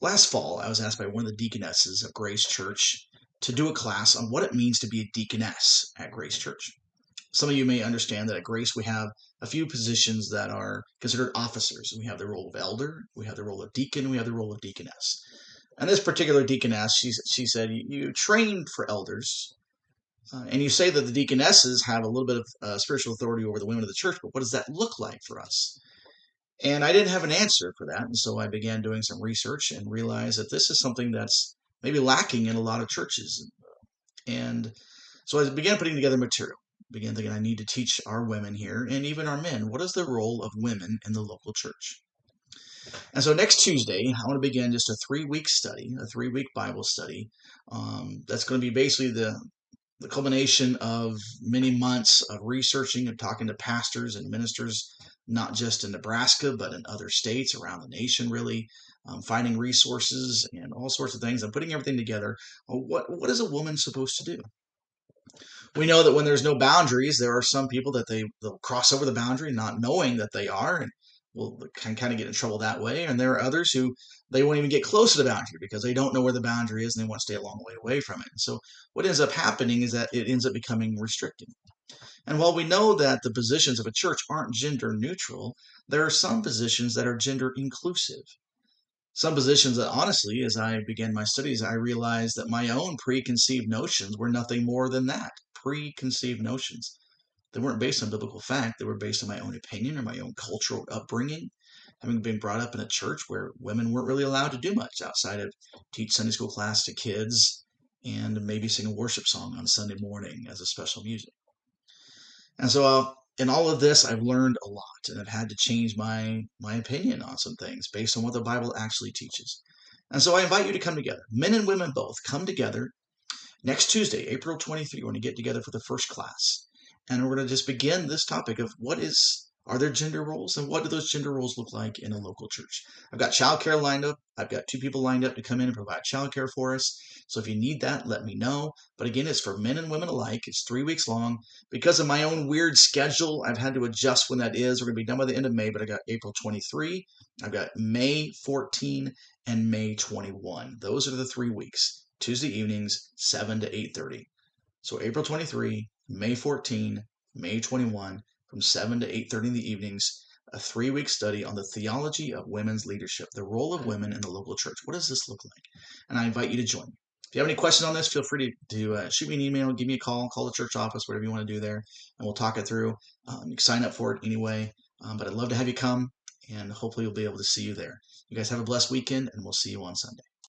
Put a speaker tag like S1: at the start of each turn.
S1: Last fall, I was asked by one of the deaconesses of Grace Church to do a class on what it means to be a deaconess at Grace Church. Some of you may understand that at Grace we have a few positions that are considered officers. We have the role of elder, we have the role of deacon, we have the role of deaconess. And this particular deaconess, she said, you trained for elders, and you say that the deaconesses have a little bit of spiritual authority over the women of the church, but what does that look like for us? And I didn't have an answer for that. And so I began doing some research and realized that this is something that's maybe lacking in a lot of churches. And so I began putting together material, began thinking I need to teach our women here and even our men, what is the role of women in the local church? And so next Tuesday, I want to begin just a 3-week study, a 3-week Bible study. That's going to be basically the culmination of many months of researching and talking to pastors and ministers, not just in Nebraska, but in other states around the nation, really, finding resources and all sorts of things and putting everything together. What is a woman supposed to do? We know that when there's no boundaries, there are some people that they'll cross over the boundary not knowing that they are, and will can kind of get in trouble that way. And there are others who they won't even get close to the boundary because they don't know where the boundary is and they want to stay a long way away from it. And so what ends up happening is that it ends up becoming restricting. And while we know that the positions of a church aren't gender neutral, there are some positions that are gender inclusive. Some positions that honestly, as I began my studies, I realized that my own preconceived notions were nothing more than that, preconceived notions. They weren't based on biblical fact. They were based on my own opinion or my own cultural upbringing, having been brought up in a church where women weren't really allowed to do much outside of teach Sunday school class to kids and maybe sing a worship song on Sunday morning as a special music. And so in all of this, I've learned a lot, and I've had to change my opinion on some things based on what the Bible actually teaches. And so I invite you to come together, men and women both, come together next Tuesday, April 23. We're going to get together for the first class, and we're going to just begin this topic of are there gender roles, and what do those gender roles look like in a local church? I've got childcare lined up. I've got 2 people lined up to come in and provide childcare for us. So if you need that, let me know. But again, it's for men and women alike. It's 3 weeks long. Because of my own weird schedule, I've had to adjust when that is. We're going to be done by the end of May, but I got April 23, I've got May 14, and May 21. Those are the 3 weeks. Tuesday evenings, 7 to 8:30. So April 23, May 14, May 21, from 7 to 8:30 in the evenings, a 3-week study on the theology of women's leadership, the role of women in the local church. What does this look like? And I invite you to join me. If you have any questions on this, feel free to shoot me an email, give me a call the church office, whatever you want to do there, and we'll talk it through. You can sign up for it anyway, but I'd love to have you come, and hopefully we'll be able to see you there. You guys have a blessed weekend, and we'll see you on Sunday.